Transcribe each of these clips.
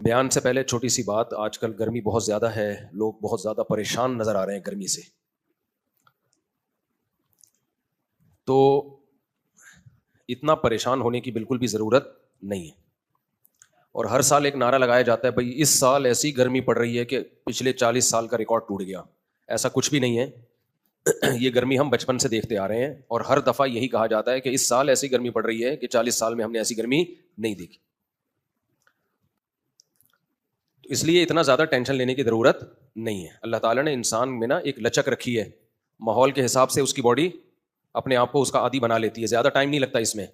بیان سے پہلے چھوٹی سی بات، آج کل گرمی بہت زیادہ ہے، لوگ بہت زیادہ پریشان نظر آ رہے ہیں گرمی سے. تو اتنا پریشان ہونے کی بالکل بھی ضرورت نہیں ہے. اور ہر سال ایک نعرہ لگایا جاتا ہے، بھائی اس سال ایسی گرمی پڑ رہی ہے کہ پچھلے 40 سال کا ریکارڈ ٹوٹ گیا. ایسا کچھ بھی نہیں ہے. یہ گرمی ہم بچپن سے دیکھتے آ رہے ہیں، اور ہر دفعہ یہی کہا جاتا ہے کہ اس سال ایسی گرمی پڑ رہی ہے کہ 40 سال میں ہم نے ایسی گرمی نہیں دیکھی. اس لیے اتنا زیادہ ٹینشن لینے کی ضرورت نہیں ہے. اللہ تعالیٰ نے انسان میں نا ایک لچک رکھی ہے، ماحول کے حساب سے اس کی باڈی اپنے آپ کو اس کا عادی بنا لیتی ہے. زیادہ ٹائم نہیں لگتا اس میں.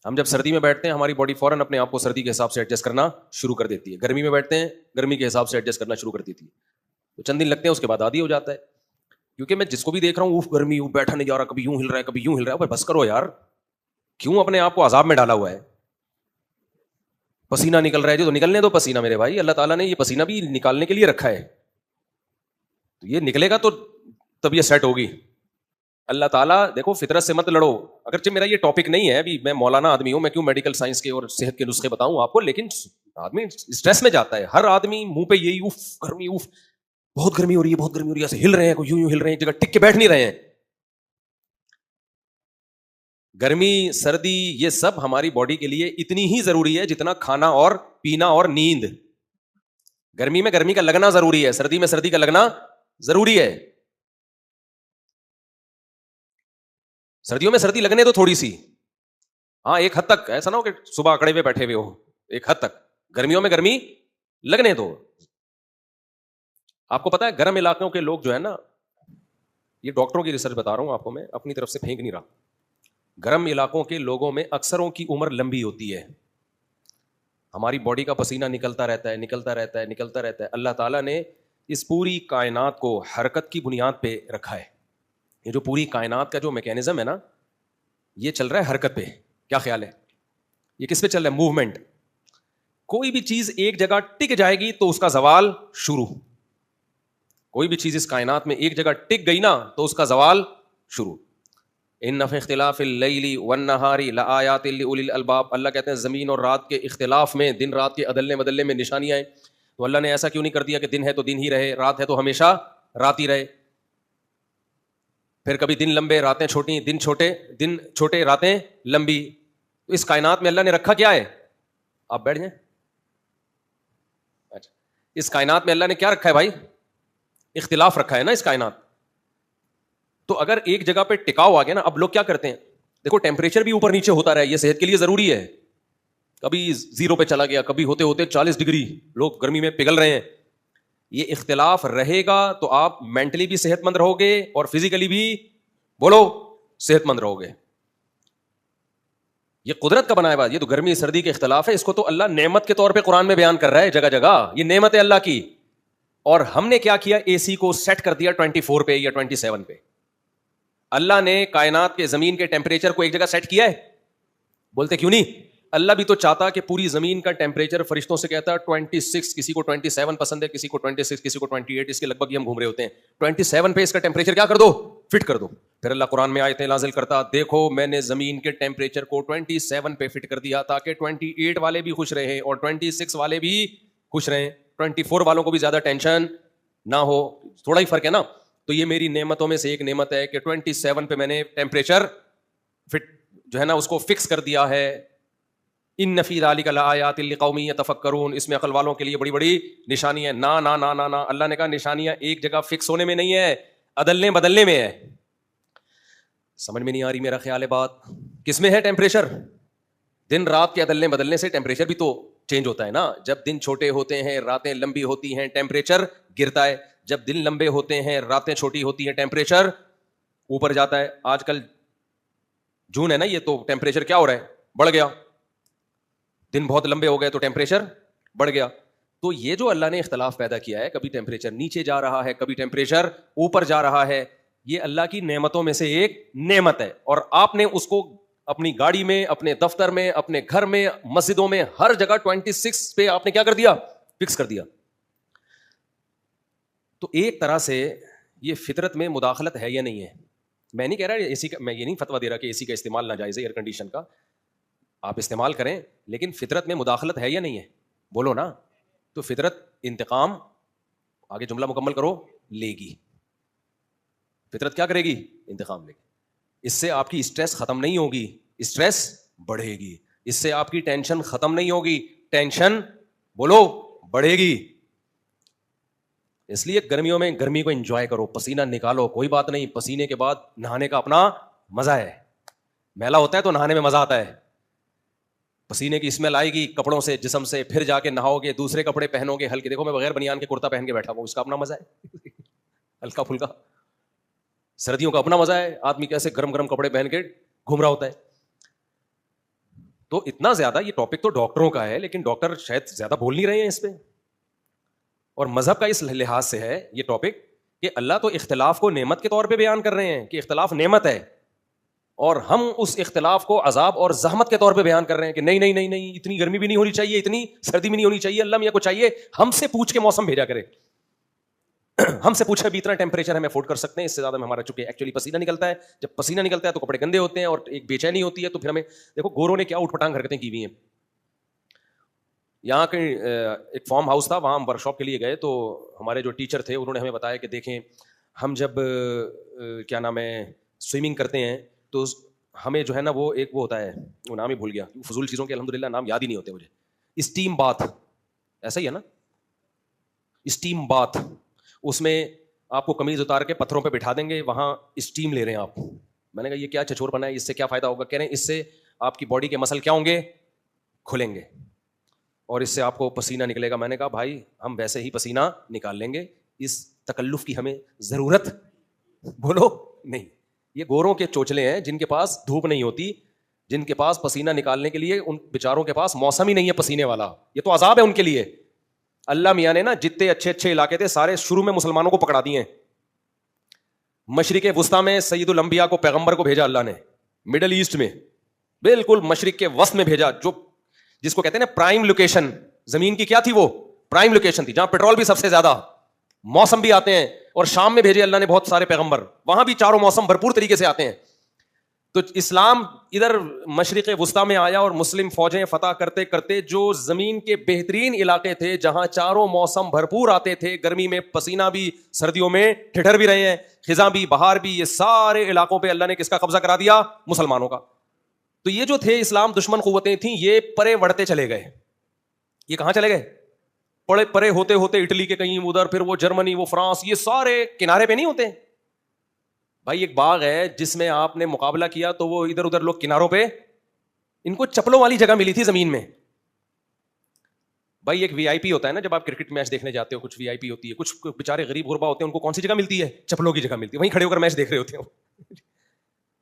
ہم جب سردی میں بیٹھتے ہیں ہماری باڈی فوراً اپنے آپ کو سردی کے حساب سے ایڈجسٹ کرنا شروع کر دیتی ہے. گرمی میں بیٹھتے ہیں گرمی کے حساب سے ایڈجسٹ کرنا شروع کر دیتی ہے. تو چند دن لگتے ہیں، اس کے بعد عادی ہو جاتا ہے. کیونکہ میں جس کو بھی دیکھ رہا ہوں، اوف گرمی، بیٹھا نہیں جا رہا، کبھی یوں ہل رہا ہے کبھی یوں ہل رہا ہے. بس کرو یار، کیوں اپنے آپ کو عذاب میں ڈالا ہوا ہے؟ پسینہ نکل رہا ہے جو تو نکلنے دو پسینہ میرے بھائی. اللہ تعالیٰ نے یہ پسینہ بھی نکالنے کے لیے رکھا ہے، تو یہ نکلے گا تو طبیعت سیٹ ہوگی. اللہ تعالیٰ دیکھو، فطرت سے مت لڑو. اگرچہ میرا یہ ٹاپک نہیں ہے، ابھی میں مولانا آدمی ہوں، میں کیوں میڈیکل سائنس کے اور صحت کے نسخے بتاؤں آپ کو. لیکن آدمی اسٹریس میں جاتا ہے، ہر آدمی منہ پہ یہی اوف گرمی، اوف بہت گرمی ہو رہی ہے، بہت گرمی ہو رہی ہے، ایسے ہل رہے ہیں، کوئی یوں ہل رہے ہیں، جگہ ٹک کے بیٹھ نہیں رہے ہیں. گرمی سردی یہ سب ہماری باڈی کے لیے اتنی ہی ضروری ہے جتنا کھانا اور پینا اور نیند. گرمی میں گرمی کا لگنا ضروری ہے، سردی میں سردی کا لگنا ضروری ہے. سردیوں میں سردی لگنے تو تھوڑی سی، ہاں ایک حد تک. ایسا نہ ہو کہ صبح اکڑے ہوئے بیٹھے ہوئے ہو. ایک حد تک گرمیوں میں گرمی لگنے دو. آپ کو پتا ہے گرم علاقوں کے لوگ جو ہے نا، یہ ڈاکٹروں کی ریسرچ بتا رہا ہوں آپ کو، میں اپنی طرف سے پھینک نہیں رہا. گرم علاقوں کے لوگوں میں اکثروں کی عمر لمبی ہوتی ہے. ہماری باڈی کا پسینہ نکلتا رہتا ہے، نکلتا رہتا ہے، نکلتا رہتا ہے. اللہ تعالیٰ نے اس پوری کائنات کو حرکت کی بنیاد پہ رکھا ہے. یہ جو پوری کائنات کا جو میکینزم ہے نا، یہ چل رہا ہے حرکت پہ. کیا خیال ہے؟ یہ کس پہ چل رہا ہے؟ موومنٹ. کوئی بھی چیز ایک جگہ ٹک جائے گی تو اس کا زوال شروع. کوئی بھی چیز اس کائنات میں ایک جگہ ٹک گئی نا تو اس کا زوال شروع. ان فی اختلاف اللیل والنہار لآیات لأولی الالباب. اللہ کہتے ہیں زمین اور رات کے اختلاف میں، دن رات کے عدلنے بدلنے میں نشانیاں ہیں. تو اللہ نے ایسا کیوں نہیں کر دیا کہ دن ہے تو دن ہی رہے، رات ہے تو ہمیشہ رات ہی رہے؟ پھر کبھی دن لمبے راتیں چھوٹی، دن چھوٹے راتیں لمبی. اس کائنات میں اللہ نے رکھا کیا ہے؟ آپ بیٹھ جائیں. اچھا، اس کائنات میں اللہ نے کیا رکھا ہے بھائی؟ اختلاف رکھا ہے نا اس کائنات. تو اگر ایک جگہ پہ ٹکاؤ آ گیا نا، اب لوگ کیا کرتے ہیں، دیکھو ٹیمپریچر بھی اوپر نیچے ہوتا رہا ہے، یہ صحت کے لیے ضروری ہے. کبھی 0 پہ چلا گیا، کبھی ہوتے ہوتے 40 ڈگری، لوگ گرمی میں پگھل رہے ہیں. یہ اختلاف رہے گا تو آپ مینٹلی بھی صحت مند رہو گے اور فزیکلی بھی بولو صحت مند رہو گے. یہ قدرت کا بنایا ہوا. یہ تو گرمی سردی کے اختلاف ہے، اس کو تو اللہ نعمت کے طور پہ قرآن میں بیان کر رہا ہے جگہ جگہ. یہ نعمت ہے اللہ کی. اور ہم نے کیا کیا؟ اے سی کو سیٹ کر دیا 24 پہ یا 27 پہ. اللہ نے کائنات کے زمین کے ٹیمپریچر کو ایک جگہ سیٹ کیا ہے. بولتے کیوں نہیں؟ اللہ بھی تو چاہتا کہ پوری زمین کا ٹیمپریچر فرشتوں سے کہتا ہے 26، کسی کو 27 پسند ہے، کسی کو 26، کسی کو 28، اس کے لگ بھگ ہم گھوم رہے ہوتے ہیں. 27 پہ اس کا ٹیمپریچر کیا کر دو؟ فٹ کر دو. پھر اللہ قرآن میں آیتیں نازل کرتا، دیکھو میں نے زمین کے ٹیمپریچر کو 27 پہ فٹ کر دیا تاکہ 28 والے بھی خوش رہیں اور 26 والے بھی خوش رہیں، 24 والوں کو بھی زیادہ ٹینشن نہ ہو. تھوڑا ہی فرق ہے نا. تو یہ میری نعمتوں میں سے ایک نعمت ہے کہ 27 پہ میں نے ٹیمپریچر فٹ جو ہے نا اس کو فکس کر دیا ہے. ان فی ذلک لآیات لقوم یتفکرون. اس میں عقل والوں کے لیے بڑی بڑی نشانی ہے. نہ نہ نہ نہ نہ، اللہ نے کہا نشانیاں ایک جگہ فکس ہونے میں نہیں ہے، عدلنے بدلنے میں ہے. سمجھ میں نہیں آ رہی میرا خیال ہے بات؟ کس میں ہے ٹیمپریچر؟ دن رات کے عدلنے بدلنے سے ٹیمپریچر بھی تو چینج ہوتا ہے نا. جب دن چھوٹے ہوتے ہیں راتیں لمبی ہوتی ہیں ٹیمپریچر گرتا ہے. جب دن لمبے ہوتے ہیں راتیں چھوٹی ہوتی ہیں ٹیمپریچر اوپر جاتا ہے. آج کل جون ہے نا، یہ تو ٹیمپریچر کیا ہو رہا ہے؟ بڑھ گیا. دن بہت لمبے ہو گئے تو ٹیمپریچر بڑھ گیا. تو یہ جو اللہ نے اختلاف پیدا کیا ہے، کبھی ٹیمپریچر نیچے جا رہا ہے کبھی ٹیمپریچر اوپر جا رہا ہے، یہ اللہ کی نعمتوں میں سے ایک نعمت ہے. اور آپ نے اس کو اپنی گاڑی میں، اپنے دفتر میں، اپنے گھر میں، مسجدوں میں، ہر جگہ 26 پہ آپ نے کیا کر دیا؟ فکس کر دیا. تو ایک طرح سے یہ فطرت میں مداخلت ہے یا نہیں ہے؟ میں نہیں کہہ رہا اے سی کا، میں یہ نہیں فتویٰ دے رہا کہ اے سی کا استعمال ناجائز ہے، ایئر کنڈیشن کا آپ استعمال کریں، لیکن فطرت میں مداخلت ہے یا نہیں ہے؟ بولو نا. تو فطرت انتقام, آگے جملہ مکمل کرو, لے گی. فطرت کیا کرے گی؟ انتقام لے گی. اس سے آپ کی اسٹریس ختم نہیں ہوگی, اسٹریس بڑھے گی. اس سے آپ کی ٹینشن ختم نہیں ہوگی, ٹینشن بولو بڑھے گی. اس لیے گرمیوں میں گرمی کو انجوائے کرو, پسینہ نکالو, کوئی بات نہیں, پسینے کے بعد نہانے کا اپنا مزہ ہے. میلا ہوتا ہے تو نہانے میں مزہ آتا ہے, پسینے کی اسمیل آئے گی کپڑوں سے, جسم سے, پھر جا کے نہاؤ گے, دوسرے کپڑے پہنو گے ہلکے. دیکھو میں بغیر بنیان کے کرتا پہن کے بیٹھا ہوں, اس کا اپنا مزہ ہے ہلکا پھلکا. سردیوں کا اپنا مزہ ہے, آدمی کیسے گرم گرم کپڑے پہن کے گھوم رہا ہوتا ہے. تو اتنا زیادہ یہ ٹاپک تو ڈاکٹروں کا ہے, لیکن ڈاکٹر شاید زیادہ بول نہیں رہے ہیں اس پہ. اور مذہب کا اس لحاظ سے ہے یہ ٹاپک کہ اللہ تو اختلاف کو نعمت کے طور پہ بیان کر رہے ہیں کہ اختلاف نعمت ہے, اور ہم اس اختلاف کو عذاب اور زحمت کے طور پہ بیان کر رہے ہیں کہ نہیں نہیں نہیں نہیں, اتنی گرمی بھی نہیں ہونی چاہیے, اتنی سردی بھی نہیں ہونی چاہیے. اللہ میاں کو چاہیے ہم سے پوچھ کے موسم بھیجا کرے, ہم سے پوچھا بھی اتنا ٹیمپریچر ہم افورڈ کر سکتے ہیں, اس سے زیادہ میں ہمارا, چونکہ ایکچولی پسینہ نکلتا ہے, جب پسینہ نکلتا ہے تو کپڑے گندے ہوتے ہیں اور ایک بے چینی ہوتی ہے. تو پھر ہمیں دیکھو گوروں نے کیا اٹھ پٹانگ حرکتیں کی ہوئی ہیں. یہاں کے ایک فارم ہاؤس تھا, وہاں ہم ورک شاپ کے لیے گئے, تو ہمارے جو ٹیچر تھے انہوں نے ہمیں بتایا کہ دیکھیں ہم جب کیا نام ہے سوئمنگ کرتے ہیں تو ہمیں جو ہے نا وہ ایک وہ ہوتا ہے, وہ نام ہی بھول گیا, فضول چیزوں کے الحمدللہ نام یاد ہی نہیں ہوتے مجھے. اسٹیم باتھ, ایسا ہی ہے نا, اسٹیم باتھ. اس میں آپ کو قمیض اتار کے پتھروں پہ بٹھا دیں گے, وہاں اسٹیم لے رہے ہیں آپ. میں نے کہا یہ کیا چھچور بنا ہے, اس سے کیا فائدہ ہوگا؟ کہہ رہے ہیں اس سے آپ کی باڈی کے مسل کیا ہوں گے, کھلیں گے, اور اس سے آپ کو پسینہ نکلے گا. میں نے کہا بھائی ہم ویسے ہی پسینہ نکال لیں گے, اس تکلف کی ہمیں ضرورت بولو نہیں. یہ گوروں کے چوچلے ہیں جن کے پاس دھوپ نہیں ہوتی, جن کے پاس پسینہ نکالنے کے لیے ان بیچاروں کے پاس موسم ہی نہیں ہے پسینے والا. یہ تو عذاب ہے ان کے لیے. اللہ میاں نے نا جتنے اچھے اچھے علاقے تھے سارے شروع میں مسلمانوں کو پکڑا دیے. مشرق وسطیٰ میں سید الانبیاء کو, پیغمبر کو بھیجا اللہ نے. مڈل ایسٹ میں بالکل مشرق کے وسط میں بھیجا, جو جس کو کہتے ہیں نا پرائم لوکیشن, زمین کی کیا تھی وہ پرائم لوکیشن تھی, جہاں پیٹرول بھی سب سے زیادہ, موسم بھی آتے ہیں. اور شام میں بھیجے اللہ نے بہت سارے پیغمبر, وہاں بھی چاروں موسم بھرپور طریقے سے آتے ہیں. تو اسلام ادھر مشرق وسطیٰ میں آیا, اور مسلم فوجیں فتح کرتے کرتے جو زمین کے بہترین علاقے تھے جہاں چاروں موسم بھرپور آتے تھے, گرمی میں پسینہ بھی, سردیوں میں ٹھٹر بھی رہے ہیں, خزاں بھی, بہار بھی, یہ سارے علاقوں پہ اللہ نے کس کا قبضہ کرا دیا؟ مسلمانوں کا. تو یہ جو تھے اسلام دشمن قوتیں تھیں, یہ پرے بڑھتے چلے گئے. یہ کہاں چلے گئے؟ پڑے پرے ہوتے ہوتے اٹلی کے کہیں ادھر, پھر وہ جرمنی, وہ فرانس, یہ سارے کنارے پہ نہیں ہوتے. بھائی ایک باغ ہے جس میں آپ نے مقابلہ کیا تو وہ ادھر ادھر لوگ کناروں پہ, ان کو چپلوں والی جگہ ملی تھی زمین میں. بھائی ایک وی آئی پی ہوتا ہے نا, جب آپ کرکٹ میچ دیکھنے جاتے ہو کچھ وی آئی پی ہوتی ہے, کچھ بیچارے غریب غربا ہوتے ہیں, ان کو کون سی جگہ ملتی ہے؟ چپلوں کی جگہ ملتی ہے, وہیں کھڑے ہو کر میچ دیکھ رہے ہوتے ہیں.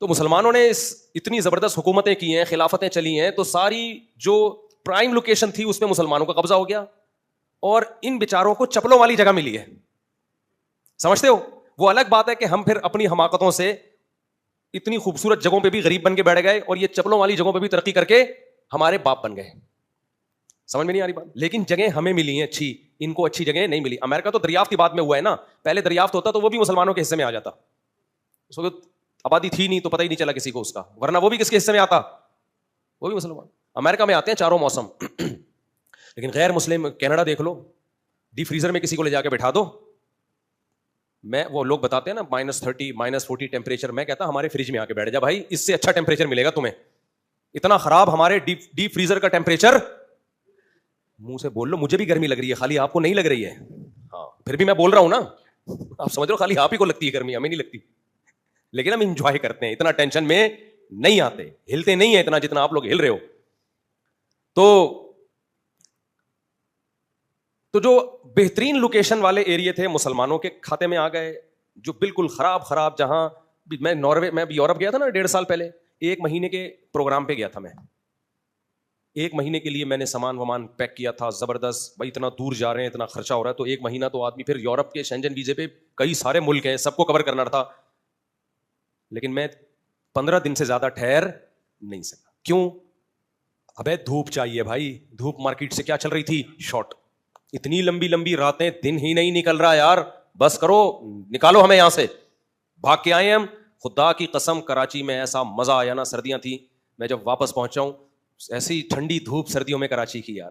تو مسلمانوں نے اتنی زبردست حکومتیں کی ہیں, خلافتیں چلی ہیں, تو ساری جو پرائم لوکیشن تھی اس پہ مسلمانوں کا قبضہ ہو گیا, اور ان بیچاروں کو چپلوں والی جگہ ملی ہے. سمجھتے ہو؟ وہ الگ بات ہے کہ ہم پھر اپنی حماقتوں سے اتنی خوبصورت جگہوں پہ بھی غریب بن کے بیٹھ گئے, اور یہ چپلوں والی جگہوں پہ بھی ترقی کر کے ہمارے باپ بن گئے. سمجھ میں نہیں آ رہی بات؟ لیکن جگہیں ہمیں ملی ہیں اچھی, ان کو اچھی جگہیں نہیں ملی. امریکہ تو دریافت کی بات میں ہوا ہے نا, پہلے دریافت ہوتا تو وہ بھی مسلمانوں کے حصے میں آ جاتا. اس وقت آبادی تھی نہیں تو پتہ ہی نہیں چلا کسی کو اس کا, ورنہ وہ بھی کس کے حصے میں آتا؟ وہ بھی مسلمان. امریکہ میں آتے ہیں چاروں موسم, لیکن غیر مسلم کینیڈا دیکھ لو, ڈی فریزر میں کسی کو لے جا کے بٹھا دو. میں وہ لوگ بتاتے ہیں نا -30 -40 ٹیمپریچر, میں کہتا ہمارے فریج میں آ کے بیٹھ جا بھائی, اس سے اچھا ٹیمپریچر ملے گا تمہیں. اتنا خراب ہمارے ڈیپ فریزر کا ٹیمپریچر. منہ سے بول لو مجھے بھی گرمی لگ رہی ہے, خالی آپ کو نہیں لگ رہی ہے. ہاں پھر بھی میں بول رہا ہوں نا, آپ سمجھ رہے ہو خالی آپ ہی کو لگتی ہے گرمی, ہمیں نہیں لگتی. لیکن ہم انجوائے کرتے ہیں, اتنا ٹینشن میں نہیں آتے, ہلتے نہیں ہیں اتنا جتنا آپ لوگ ہل رہے ہو. تو جو بہترین لوکیشن والے ایریے تھے مسلمانوں کے کھاتے میں آ گئے, جو بالکل خراب جہاں میں ناروے, میں یورپ گیا تھا نا 1.5 سال پہلے, 1 مہینے کے پروگرام پہ گیا تھا میں. 1 مہینے کے لیے میں نے سامان پیک کیا تھا زبردست. بھائی اتنا دور جا رہے ہیں, اتنا خرچہ ہو رہا ہے, تو 1 مہینہ تو آدمی, پھر یورپ کے شینجن ویزے پہ کئی سارے ملک ہیں, سب کو کور کرنا تھا. لیکن میں 15 دن سے زیادہ ٹھہر نہیں سکا. کیوں؟ ابے دھوپ چاہیے بھائی. دھوپ مارکیٹ سے کیا چل رہی تھی؟ شارٹ. اتنی لمبی راتیں, دن ہی نہیں نکل رہا یار, بس کرو, نکالو ہمیں یہاں سے. بھاگ کے آئے ہم. خدا کی قسم کراچی میں ایسا مزہ آیا نا, سردیاں تھیں, میں جب واپس پہنچا ہوں ایسی ٹھنڈی دھوپ سردیوں میں کراچی کی یار.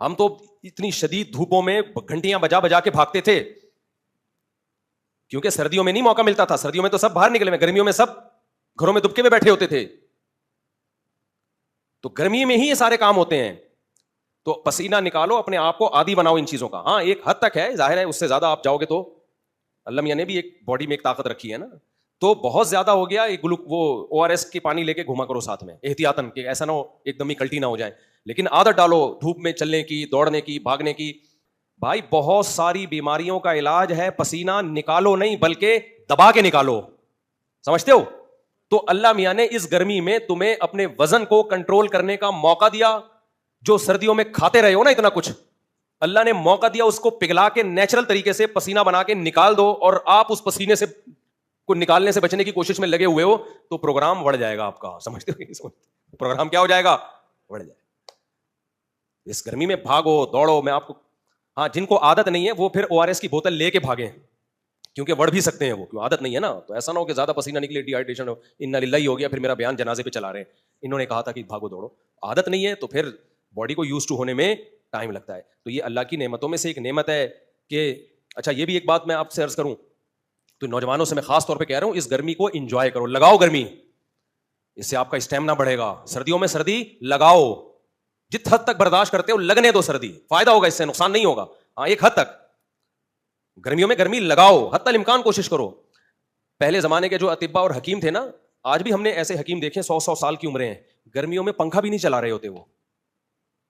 ہم تو اتنی شدید دھوپوں میں گھنٹیاں بجا بجا کے بھاگتے تھے, کیونکہ سردیوں میں نہیں موقع ملتا تھا. سردیوں میں تو سب باہر نکلے ہوئے, گرمیوں میں سب گھروں میں دبکے میں بیٹھے ہوتے تھے. تو گرمی میں ہی یہ سارے کام ہوتے ہیں. تو پسینہ نکالو, اپنے آپ کو عادی بناؤ ان چیزوں کا. ہاں ایک حد تک ہے, ظاہر ہے اس سے زیادہ آپ جاؤ گے تو اللہ میاں نے بھی ایک باڈی میں ایک طاقت رکھی ہے نا, تو بہت زیادہ ہو گیا وہ ORS کی پانی لے کے گھوما کرو ساتھ میں احتیاطاً, کہ ایسا نہ ہو ایک دم ہی کلٹی نہ ہو جائے. لیکن عادت ڈالو دھوپ میں چلنے کی, دوڑنے کی, بھاگنے کی. بھائی بہت ساری بیماریوں کا علاج ہے پسینہ نکالو نہیں بلکہ دبا کے نکالو, سمجھتے ہو؟ تو اللہ میاں نے اس گرمی میں تمہیں اپنے وزن کو کنٹرول کرنے کا موقع دیا. جو سردیوں میں کھاتے رہے ہو نا اتنا کچھ, اللہ نے موقع دیا اس کو پگھلا کے نیچرل طریقے سے پسینہ بنا کے نکال دو, اور آپ اس پسینے سے کو نکالنے سے بچنے کی کوشش میں لگے ہوئے ہو تو پروگرام بڑھ جائے گا آپ کا. سمجھتے ہو؟ پروگرام کیا ہو جائے گا؟ بڑھ جائے گا. اس گرمی میں بھاگو دوڑو. میں آپ کو, ہاں جن کو عادت نہیں ہے وہ پھر ORS کی بوتل لے کے بھاگیں, کیونکہ بڑھ بھی سکتے ہیں وہ, کیوں عادت نہیں ہے نا. تو ایسا نہ ہو کہ زیادہ پسینہ نکلے, ڈی ہائیڈریشن ہو, انا للہ ہو گیا, پھر میرا بیان جنازے پہ چلا رہے ہیں. انہوں نے کہا تھا کہ بھاگو دوڑو. عادت نہیں ہے تو پھر باڈی کو یوز ٹو ہونے میں ٹائم لگتا ہے. تو یہ اللہ کی نعمتوں میں سے ایک نعمت ہے کہ اچھا یہ بھی ایک بات میں آپ سے عرض کروں, تو نوجوانوں سے میں خاص طور پہ کہہ رہا ہوں, اس گرمی کو انجوائے کرو, لگاؤ گرمی, اس سے آپ کا اسٹیمنا بڑھے گا. سردیوں میں سردی لگاؤ, جت حد تک برداشت کرتے ہو لگنے دو سردی, فائدہ ہوگا اس سے, نقصان نہیں ہوگا. ہاں ایک حد تک. گرمیوں میں گرمی لگاؤ, حتی الامکان کوشش کرو. پہلے زمانے کے جو اطباء اور حکیم تھے نا, آج بھی ہم نے ایسے حکیم دیکھے 100 سال کی عمریں ہیں, گرمیوں میں پنکھا بھی نہیں چلا رہے ہوتے وہ.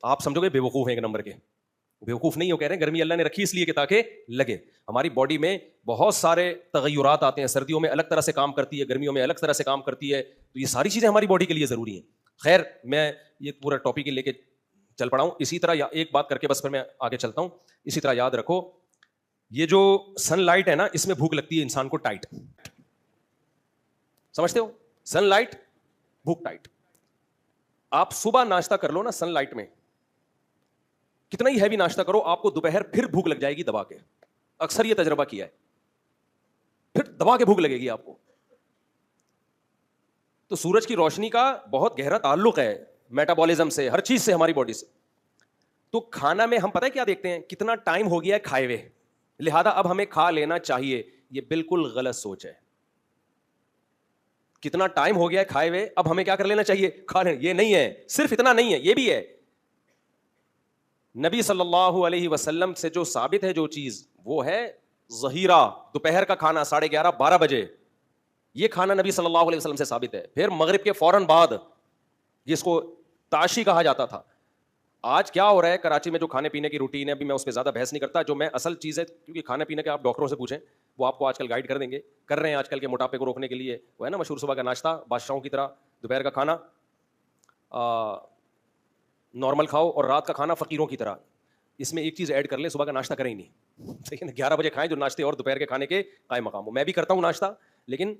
آپ سمجھو گے بے وقوف ہیں ایک نمبر کے. بیوقوف نہیں ہو, کہہ رہے ہیں گرمی اللہ نے رکھی اس لیے کہ تاکہ لگے. ہماری باڈی میں بہت سارے تغیرات آتے ہیں, سردیوں میں الگ طرح سے کام کرتی ہے, گرمیوں میں الگ طرح سے کام کرتی ہے. تو یہ ساری چیزیں ہماری باڈی کے لیے ضروری ہیں. خیر میں یہ پورا ٹاپک لے کے چل پڑا ہوں. اسی طرح ایک بات کر کے بس پھر میں آگے چلتا ہوں. اسی طرح یاد رکھو, یہ جو سن لائٹ ہے نا, اس میں بھوک لگتی ہے انسان کو ٹائٹ, سمجھتے ہو؟ سن لائٹ بھوک ٹائٹ. آپ صبح ناشتہ کر لو نا سن لائٹ میں, کتنا ہی ہیوی ناشتہ کرو, آپ کو دوپہر پھر بھوک لگ جائے گی دبا کے. اکثر یہ تجربہ کیا ہے, پھر دبا کے بھوک لگے گی آپ کو. تو سورج کی روشنی کا بہت گہرا تعلق ہے میٹابولزم سے, ہر چیز سے, ہماری باڈی سے. تو کھانا میں ہم پتہ ہے کیا دیکھتے ہیں, کتنا ٹائم ہو گیا ہے کھائے ہوئے, لہذا اب ہمیں کھا لینا چاہیے. یہ بالکل غلط سوچ ہے. کتنا ٹائم ہو گیا ہے کھائے ہوئے, اب ہمیں کیا کر لینا چاہیے, کھا لینا. یہ نہیں ہے, صرف اتنا نہیں ہے, یہ بھی ہے. نبی صلی اللہ علیہ وسلم سے جو ثابت ہے جو چیز, وہ ہے ظہیرہ, دوپہر کا کھانا 11:30 12 بجے. یہ کھانا نبی صلی اللہ علیہ وسلم سے ثابت ہے. پھر مغرب کے فوراً بعد, جس کو تاشی کہا جاتا تھا. آج کیا ہو رہا ہے کراچی میں جو کھانے پینے کی روٹین ہے, ابھی میں اس پہ زیادہ بحث نہیں کرتا. جو میں اصل چیز ہے, کیونکہ کھانے پینے کے آپ ڈاکٹروں سے پوچھیں, وہ آپ کو آج کل گائیڈ کر دیں گے, کر رہے ہیں آج کل کے موٹاپے کو روکنے کے لیے. وہ ہے نا مشہور, صبح کا ناشتہ بادشاہوں کی طرح, دوپہر کا کھانا نارمل کھاؤ, اور رات کا کھانا فقیروں کی طرح. اس میں ایک چیز ایڈ کر لیں, صبح کا ناشتہ کریں ہی نہیں, صحیح ہے نا. 11 بجے کھائیں, جو ناشتے اور دوپہر کے کھانے کے قائم مقام ہو. میں بھی کرتا ہوں ناشتہ, لیکن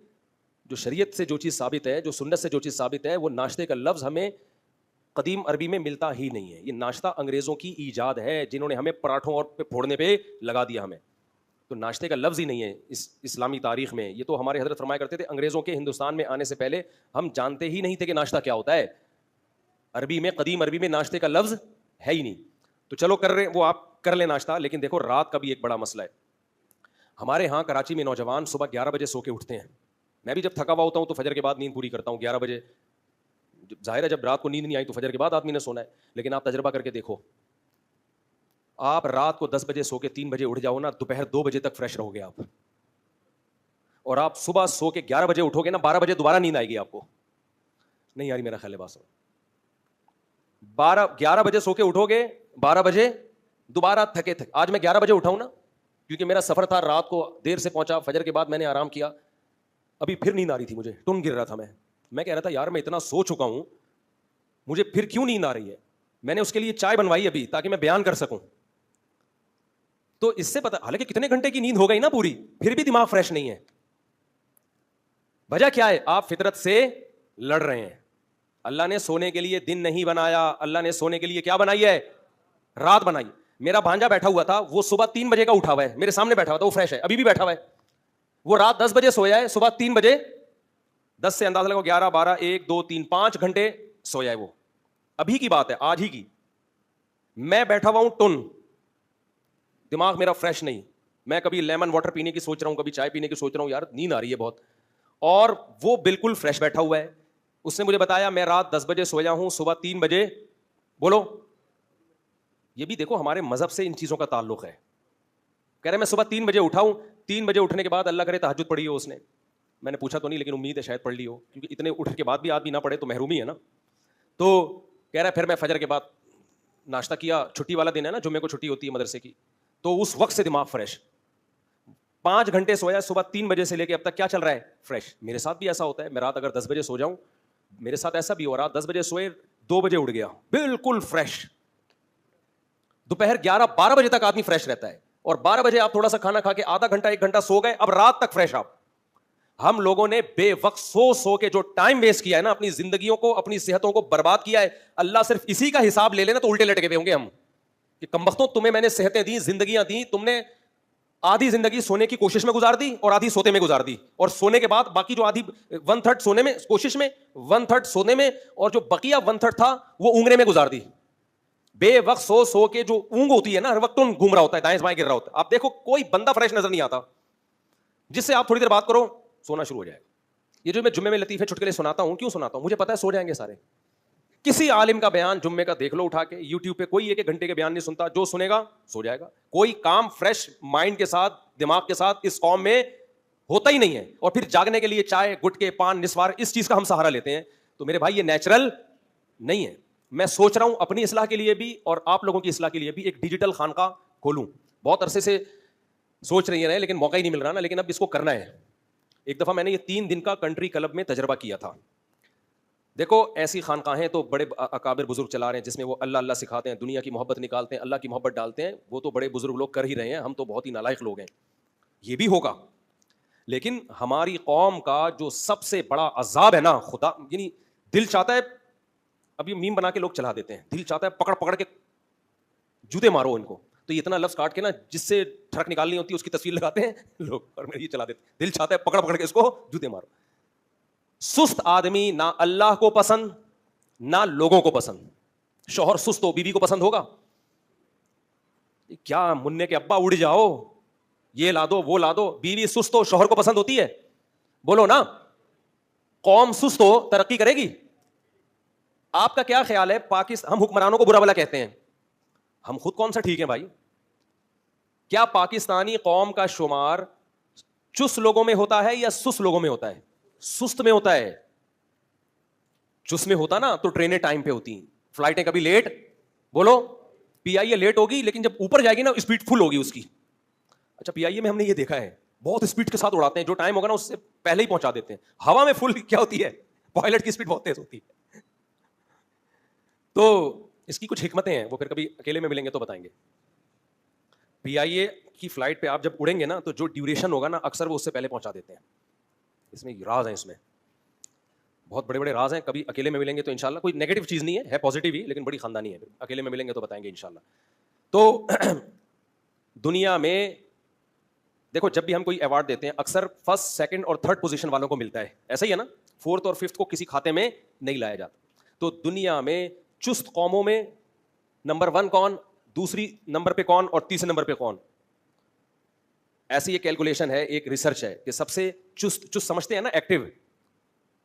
جو شریعت سے جو چیز ثابت ہے, جو سنت سے جو چیز ثابت ہے, وہ ناشتے کا لفظ ہمیں قدیم عربی میں ملتا ہی نہیں ہے. یہ ناشتہ انگریزوں کی ایجاد ہے, جنہوں نے ہمیں پراٹھوں اور پہ پھوڑنے پہ لگا دیا ہمیں. تو ناشتے کا لفظ ہی نہیں ہے اس اسلامی تاریخ میں. یہ تو ہمارے حضرت فرمایا کرتے تھے, انگریزوں کے ہندوستان میں آنے سے پہلے ہم جانتے ہی نہیں تھے کہ ناشتہ کیا ہوتا ہے. عربی میں, قدیم عربی میں ناشتے کا لفظ ہے ہی نہیں. تو چلو کر رہے, وہ آپ کر لیں ناشتہ, لیکن دیکھو رات کا بھی ایک بڑا مسئلہ ہے. ہمارے ہاں کراچی میں نوجوان صبح 11 بجے سو کے اٹھتے ہیں. میں بھی جب تھکا ہوا ہوتا ہوں تو فجر کے بعد نیند پوری کرتا ہوں 11 بجے. ظاہر ہے جب رات کو نیند نہیں آئی تو فجر کے بعد آدمی نے سونا ہے. لیکن آپ تجربہ کر کے دیکھو, آپ رات کو 10 بجے سو کے 3 بجے اٹھ جاؤ نا, دوپہر 2 بجے تک فریش رہو گے آپ. اور آپ صبح سو کے 11 بجے اٹھو گے نا, 12 بجے دوبارہ نیند آئے گی آپ کو. نہیں آ رہی میرا خیال ہے بات. 11 بجے سو کے اٹھو گے, 12 بجے دوبارہ تھکے. آج میں 11 بجے اٹھاؤں نا, کیونکہ میرا سفر تھا, رات کو دیر سے پہنچا, فجر کے بعد میں نے آرام کیا. ابھی پھر نیند آ رہی تھی مجھے, ٹن گر رہا تھا. میں کہہ رہا تھا یار میں اتنا سو چکا ہوں, مجھے پھر کیوں نیند آ رہی ہے. میں نے اس کے لیے چائے بنوائی ابھی, تاکہ میں بیان کر سکوں. تو اس سے پتا, حالانکہ کتنے گھنٹے کی نیند ہو گئی نا پوری, پھر بھی دماغ فریش نہیں ہے. وجہ کیا ہے, آپ فطرت سے لڑ رہے ہیں. اللہ نے سونے کے لیے دن نہیں بنایا, اللہ نے سونے کے لیے کیا بنائی ہے, رات بنائی. میرا بھانجا بیٹھا ہوا تھا, وہ صبح 3 بجے کا اٹھا ہوا ہے, میرے سامنے بیٹھا ہوا تھا, وہ فریش ہے, ابھی بھی بیٹھا ہوا ہے. وہ رات 10 بجے سویا ہے, صبح 3 بجے, 10 سے اندازہ لگو 11 12 1 2 3 5 گھنٹے سویا ہے. وہ ابھی کی بات ہے, آج ہی کی. میں بیٹھا ہوا ہوں ٹن, دماغ میرا فریش نہیں, میں کبھی لیمن واٹر پینے کی سوچ رہا ہوں, کبھی چائے پینے کی سوچ رہا ہوں, یار نیند آ رہی ہے بہت, اور وہ بالکل فریش بیٹھا ہوا ہے. اس نے مجھے بتایا میں رات 10 بجے سویا ہوں, صبح 3 بجے, بولو, یہ بھی دیکھو ہمارے مذہب سے ان چیزوں کا تعلق ہے. کہہ رہے میں صبح 3 بجے اٹھا ہوں, 3 بجے اٹھنے کے بعد اللہ کرے تہجد پڑھی ہو اس نے, میں نے پوچھا تو نہیں لیکن امید ہے شاید پڑھ لی ہو, کیونکہ اتنے اٹھ کے بعد بھی آدمی نہ پڑھے تو محرومی ہے نا. تو کہہ رہا ہے پھر میں فجر کے بعد ناشتہ کیا, چھٹی والا دن ہے نا, جمعے کو چھٹی ہوتی ہے مدرسے کی, تو اس وقت سے دماغ فریش. 5 گھنٹے سویا, صبح 3 بجے سے لے کے اب تک کیا چل رہا ہے, فریش. میرے ساتھ بھی ایسا ہوتا ہے, میں رات اگر 10 بجے سو جاؤں, میرے ساتھ ایسا بھی ہو, رات 10 بجے سوئے 2 بجے اٹھ گیا, بالکل فریش. دوپہر 11-12 بجے تک آدمی فریش رہتا ہے, اور 12 بجے آپ تھوڑا سا کھانا کھا کے آدھا گھنٹہ 1 گھنٹہ سو گئے, اب رات تک فریش آپ. ہم لوگوں نے بے وقت سو کے جو ٹائم ویسٹ کیا ہے نا, اپنی زندگیوں کو, اپنی صحتوں کو برباد کیا ہے, اللہ صرف اسی کا حساب لے لینا تو الٹے لٹکے ہوئے ہوں گے ہم کہ کمبختوں تمہیں میں نے صحتیں دی, زندگیاں دی, تم نے آدھی زندگی سونے کی کوشش میں گزار دی اور آدھی سوتے میں گزار دی, اور سونے کے بعد باقی جو آدھی 1/3 سونے میں کوشش میں, 1/3 سونے میں, اور جو بقیہ 1/3 تھا وہ اونگنے میں گزار دی. بے وقت سو کے جو اونگ ہوتی ہے نا, ہر وقت گھوم رہا ہوتا ہے, دائیں بائیں گر رہا ہوتا ہے. آپ دیکھو کوئی بندہ فریش نظر نہیں آتا, جس سے آپ تھوڑی دیر بات کرو سونا شروع ہو جائے گا. یہ جو میں جمعے میں لطیفے چٹکلے سناتا ہوں, کیوں سناتا ہوں, مجھے پتا ہے سو جائیں گے سارے. کسی عالم کا بیان جمعے کا دیکھ لو اٹھا کے, یوٹیوب پہ کوئی 1 گھنٹے کے بیان نہیں سنتا, جو سنے گا سو جائے گا. کوئی کام فریش مائنڈ کے ساتھ, دماغ کے ساتھ اس قوم میں ہوتا ہی نہیں ہے, اور پھر جاگنے کے لیے چائے, گٹکے, پان, نسوار, اس چیز کا ہم سہارا لیتے ہیں. تو میرے بھائی یہ نیچرل نہیں ہے. میں سوچ رہا ہوں اپنی اصلاح کے لیے بھی اور آپ لوگوں کی اصلاح کے لیے بھی ایک ڈیجیٹل خانقاہ کھولوں. بہت عرصے سے سوچ رہی ہیں لیکن موقع ہی نہیں مل رہا نا, لیکن اب اس کو کرنا ہے. ایک دفعہ میں نے یہ 3 دن کا کنٹری کلب میں تجربہ کیا تھا. دیکھو ایسی خانقاہیں تو بڑے اکابر بزرگ چلا رہے ہیں جس میں وہ اللہ اللہ سکھاتے ہیں, دنیا کی محبت نکالتے ہیں, اللہ کی محبت ڈالتے ہیں, وہ تو بڑے بزرگ لوگ کر ہی رہے ہیں, ہم تو بہت ہی نالائق لوگ ہیں, یہ بھی ہوگا. لیکن ہماری قوم کا جو سب سے بڑا عذاب ہے نا, خدا یعنی دل چاہتا ہے, اب یہ میم بنا کے لوگ چلا دیتے ہیں, دل چاہتا ہے پکڑ پکڑ کے جوتے مارو ان کو, تو یہ اتنا لفظ کاٹ کے نا جس سے ٹھڑک نکالنی ہوتی ہے اس کی تصویر لگاتے ہیں لوگ, اور میں یہ چلا دیتے ہیں, دل چاہتا ہے پکڑ پکڑ کے اس کو جوتے مارو. سست آدمی نہ اللہ کو پسند نہ لوگوں کو پسند. شوہر سست ہو بیوی کو پسند ہوگا کیا, مننے کے ابا اڑ جاؤ, یہ لا دو وہ لا دو. بیوی سست ہو شوہر کو پسند ہوتی ہے, بولو نا. قوم سست ہو ترقی کرے گی. آپ کا کیا خیال ہے, پاکستان, ہم حکمرانوں کو برا بھلا کہتے ہیں, ہم خود کون سا ٹھیک ہیں بھائی؟ کیا پاکستانی قوم کا شمار چست لوگوں میں ہوتا ہے یا سست لوگوں میں ہوتا ہے؟ سست میں ہوتا ہے. چست میں ہوتا نا تو ٹرینیں ٹائم پہ ہوتی, فلائٹیں کبھی لیٹ, بولو پی آئی اے لیٹ ہوگی لیکن جب اوپر جائے گی نا اسپیڈ فل ہوگی اس کی. اچھا پی آئی اے میں ہم نے یہ دیکھا ہے بہت اسپیڈ کے ساتھ اڑاتے ہیں, جو ٹائم ہوگا نا اس سے پہلے ہی پہنچا دیتے ہیں. ہوا میں فل کیا ہوتی ہے, پائلٹ کی اسپیڈ بہت تیز ہوتی ہے. تو اس کی کچھ حکمتیں ہیں, وہ پھر کبھی اکیلے میں ملیں گے تو بتائیں گے. پی آئی اے کی فلائٹ پہ آپ جب اڑیں گے نا تو جو ڈیوریشن ہوگا نا اکثر وہ اس سے پہلے پہنچا دیتے ہیں. اس میں راز ہیں, اس میں بہت بڑے بڑے راز ہیں. کبھی اکیلے میں ملیں گے تو انشاءاللہ, کوئی نیگیٹو چیز نہیں ہے پازیٹیو ہی, لیکن بڑی خاندانی ہے. اکیلے میں ملیں گے تو بتائیں گے انشاءاللہ. تو دنیا میں دیکھو جب بھی ہم کوئی ایوارڈ دیتے ہیں اکثر 1st, 2nd اور 3rd پوزیشن والوں کو ملتا ہے, ایسا ہی ہے نا. 4th اور 5th کو کسی کھاتے میں نہیں لایا جاتا. تو دنیا میں چست قوموں میں نمبر 1 کون, دوسری نمبر پہ کون, اور تیسرے نمبر پہ کون؟ ایسی یہ کیلکولیشن ہے, ایک ریسرچ ہے کہ سب سے چست سمجھتے ہیں نا ایکٹیو,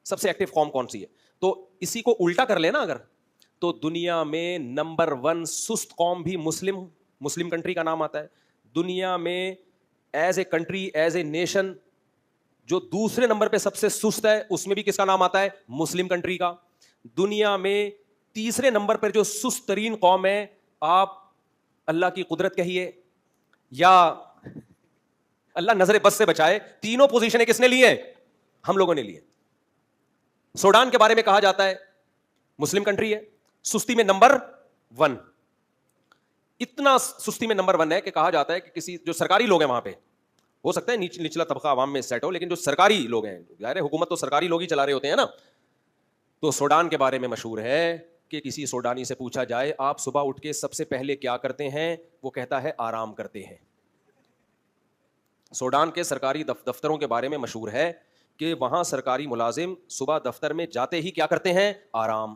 سب سے ایکٹیو قوم کون سی ہے. تو اسی کو الٹا کر لینا اگر, تو دنیا میں نمبر 1 سست قوم بھی مسلم کنٹری کا نام آتا ہے. دنیا میں as a country, as a nation, جو دوسرے نمبر پہ سب سے سست ہے اس میں بھی کس کا نام آتا ہے, مسلم کنٹری کا. دنیا میں تیسرے نمبر پر جو سست ترین قوم ہے, آپ اللہ کی قدرت کہیے یا اللہ نظر بد سے بچائے, تینوں پوزیشنیں کس نے لی ہیں, ہم لوگوں نے لی ہیں. سوڈان کے بارے میں کہا جاتا ہے مسلم کنٹری ہے, سستی میں نمبر 1. اتنا سستی میں نمبر 1 ہے کہ کہا جاتا ہے کہ کسی جو سرکاری لوگ ہیں وہاں پہ, ہو سکتا ہے نچلا طبقہ عوام میں سیٹ ہو, لیکن جو سرکاری لوگ ہیں, ظاہر ہے حکومت تو سرکاری لوگ ہی چلا رہے ہوتے ہیں نا. تو سوڈان کے بارے میں مشہور ہے کہ کسی سوڈانی سے پوچھا جائے آپ صبح اٹھ کے سب سے پہلے کیا کرتے ہیں, وہ کہتا ہے آرام کرتے ہیں. سوڈان کے سرکاری دفتروں کے بارے میں مشہور ہے کہ وہاں سرکاری ملازم صبح دفتر میں جاتے ہی کیا کرتے ہیں, آرام.